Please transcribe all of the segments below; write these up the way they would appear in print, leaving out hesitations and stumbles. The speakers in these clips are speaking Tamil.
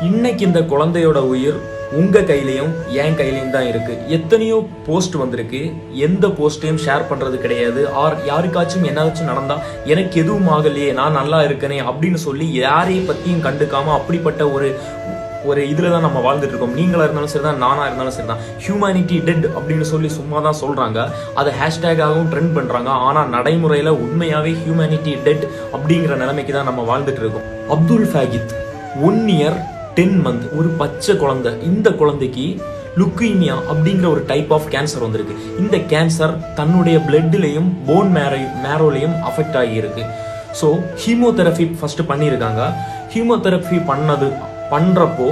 இன்னைக்கு இந்த குழந்தையோட உயிர் உங்க கையிலயும் என் கையிலயும் தான் இருக்கு. எத்தனையோ போஸ்ட் வந்திருக்கு, எந்த போஸ்டையும் ஷேர் பண்றது கிடையாது. யாருக்காச்சும் என்னாச்சும் நடந்தா எனக்கு எதுவும் ஆகலையே, நான் நல்லா இருக்கனே அப்படின்னு சொல்லி யாரையும் பத்தியும் கண்டுக்காம அப்படிப்பட்ட ஒரு இதுல தான் நம்ம வாழ்ந்துட்டு இருக்கோம். நீங்களா இருந்தாலும் சரிதான், நானா இருந்தாலும் சரிதான். ஹியூமனிட்டி டெட் அப்படின்னு சொல்லி சும்மா தான் சொல்றாங்க, அதை ஹேஷ்டேகாகவும் ட்ரெண்ட் பண்றாங்க. ஆனா நடைமுறையில உண்மையாவே ஹியூமனிட்டி டெட் அப்படிங்கிற நிலைமைக்கு தான் நம்ம வாழ்ந்துட்டு இருக்கோம். அப்துல் ஃபேகித் 1 year 10 month ஒரு பச்சை குழந்தை. இந்த குழந்தைக்கு லுக்கீமியா அப்படிங்கிற ஒரு டைப் ஆஃப் கேன்சர் வந்திருக்கு. இந்த கேன்சர் தன்னுடைய பிளட்லையும் போன் மேரோலையும் அஃபெக்ட் ஆகியிருக்கு. ஸோ ஹீமோதெரபி ஃபர்ஸ்ட் பண்ணியிருக்காங்க. ஹீமோதெரபி பண்றப்போ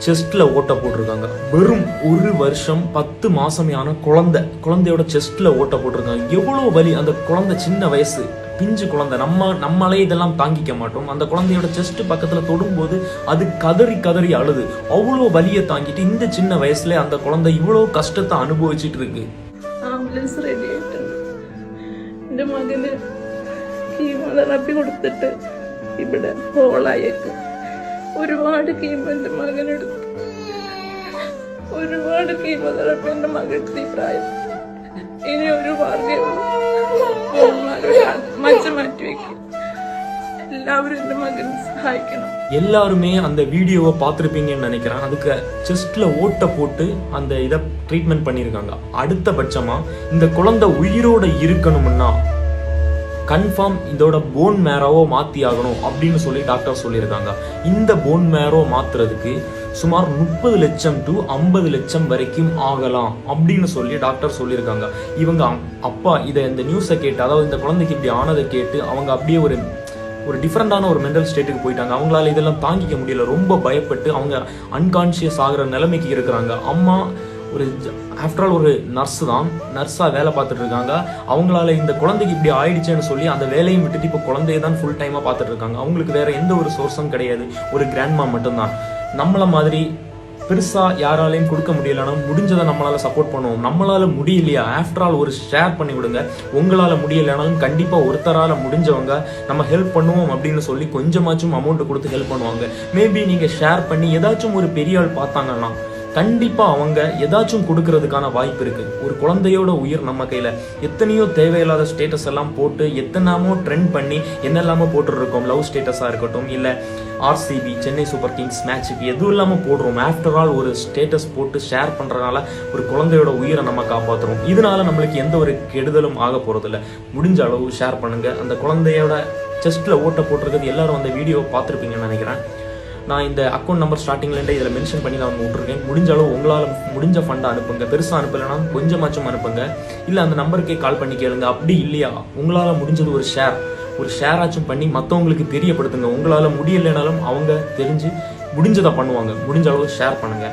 செஸ்ட்ல ஓட்ட போட்டிருக்காங்க. வெறும் 1 வருஷம் 10 மாசமையான குழந்தையோட செஸ்ட்ல ஓட்ட போட்டிருக்காங்க. எவ்வளவு வலி! அந்த குழந்தை சின்ன வயசு பிஞ்சு குழந்தை, நம்மளே இதெல்லாம் தாங்கிக்க மாட்டோம். அந்த குழந்தையோட செஸ்ட் பக்கத்துல தொடும்போது அது கதறி அழுது. அவ்வளோ வலியை தாங்கிட்டு இந்த சின்ன வயசுல அந்த குழந்தை இவ்வளோ கஷ்டத்தை அனுபவிச்சுட்டு இருக்கு. ആംബുലൻസ് റെഡി ആയിട്ടുണ്ട്. എൻ്റെ മകന് കീമോതെറാപ്പി കൊടുത്തിട്ട് ഇവിടെ ഹോളായേക്ക്. ഒരുപാട് കീമോ എൻ്റെ മകനെടുത്തു. ഒരുപാട് കീമോതെറാപ്പി എൻ്റെ മകൾക്ക് ഈ പ്രായം. ഇനി ഒരു മാർഗ്ഗമുള്ളൂ, മച്ച മാറ്റി വെക്കും. எல்லாரும் இந்த மகனை சഹായിക്കണം. எல்லாருமே அந்த வீடியோவை பார்த்துருப்பீங்கன்னு நினைக்கிறேன். அதுக்கு செஸ்ட்ல ஓட்ட போட்டு அந்த இதை ட்ரீட்மெண்ட் பண்ணியிருக்காங்க. அடுத்தபட்சமா இந்த குழந்தை உயிரோட இருக்கணும்னா கன்ஃபார்ம் இதோட போன் மேரோவோ மாத்தி ஆகணும் அப்படின்னு சொல்லி டாக்டர் சொல்லியிருக்காங்க. இந்த போன் மேரோ மாத்துறதுக்கு சுமார் 30 லட்சம் to 50 லட்சம் வரைக்கும் ஆகலாம் அப்படின்னு சொல்லி டாக்டர் சொல்லியிருக்காங்க. இவங்க அப்பா இந்த நியூஸை கேட்டு, அதாவது இந்த குழந்தைக்கு இப்படி ஆனதை கேட்டு அவங்க அப்படியே ஒரு டிஃப்ரெண்டான ஒரு மென்டல் ஸ்டேட்டுக்கு போயிட்டாங்க. அவங்களால இதெல்லாம் தாங்கிக்க முடியல. ரொம்ப பயப்பட்டு அவங்க அன்கான்சியஸ் ஆகிற நிலைமைக்கு இருக்கிறாங்க. அம்மா ஆஃப்டர் ஆல் ஒரு நர்ஸா வேலை பார்த்துட்டு இருக்காங்க. அவங்களால இந்த குழந்தைக்கு இப்படி ஆயிடுச்சுன்னு சொல்லி அந்த வேலையும் விட்டுட்டு இப்போ குழந்தைய தான் ஃபுல் டைமா பார்த்துட்டு இருக்காங்க. அவங்களுக்கு வேற எந்த ஒரு சோர்ஸும் கிடையாது, ஒரு கிராண்ட்மா மட்டும்தான். நம்மள மாதிரி பெருசா யாராலையும் கொடுக்க முடியலனாலும் முடிஞ்சதை நம்மளால சப்போர்ட் பண்ணுவோம். நம்மளால முடியலையா, ஆஃப்டர் ஆல் ஒரு ஷேர் பண்ணி விடுங்க. உங்களால முடியலைனாலும் கண்டிப்பா ஒருத்தரால முடிஞ்சவங்க நம்ம ஹெல்ப் பண்ணுவோம் அப்படின்னு சொல்லி கொஞ்சமாச்சும் அமௌண்ட் கொடுத்து ஹெல்ப் பண்ணுவாங்க. மேபி நீங்க ஷேர் பண்ணி ஏதாச்சும் ஒரு பெரிய ஆள் பார்த்தாங்கன்னா கண்டிப்பா அவங்க ஏதாச்சும் கொடுக்கறதுக்கான வாய்ப்பு இருக்கு. ஒரு குழந்தையோட உயிர் நம்ம கையில. எத்தனையோ தேவையில்லாத ஸ்டேட்டஸ் எல்லாம் போட்டு எத்தனாமோ ட்ரெண்ட் பண்ணி என்னெல்லாமோ போட்டுட்டு இருக்கோம். லவ் ஸ்டேட்டஸா இருக்கட்டும், இல்ல ஆர்சிபி சென்னை சூப்பர் கிங்ஸ் மேட்சுக்கு எதுவும் இல்லாம போடுறோம். ஆஃப்டர் ஆல் ஒரு ஸ்டேட்டஸ் போட்டு ஷேர் பண்றதுனால ஒரு குழந்தையோட உயிரை நம்ம காப்பாற்றுறோம். இதனால நம்மளுக்கு எந்த ஒரு கெடுதலும் ஆக போறதில்ல. முடிஞ்ச அளவு ஷேர் பண்ணுங்க. அந்த குழந்தையோட செஸ்ட்ல ஓட்ட போட்டிருக்கிறது எல்லாரும் அந்த வீடியோ பார்த்துருப்பீங்கன்னு நினைக்கிறேன். நான் இந்த அக்கௌண்ட் நம்பர் ஸ்டார்டிங்லேருந்து இதில் மென்ஷன் பண்ணி நான் விட்டுருக்கேன். முடிஞ்ச அளவு உங்களால் முடிஞ்ச ஃபண்டை அனுப்புங்க. பெருசாக அனுப்பலைன்னா கொஞ்சமாச்சும் அனுப்புங்க. இல்லை அந்த நம்பருக்கே கால் பண்ணி கேளுங்க. அப்படி இல்லையா உங்களால் முடிஞ்சது ஒரு ஷேராச்சும் பண்ணி மற்றவங்களுக்கு தெரியப்படுத்துங்க. உங்களால் முடியலைனாலும் அவங்க தெரிஞ்சு முடிஞ்சதை பண்ணுவாங்க. முடிஞ்ச அளவு ஷேர் பண்ணுங்க.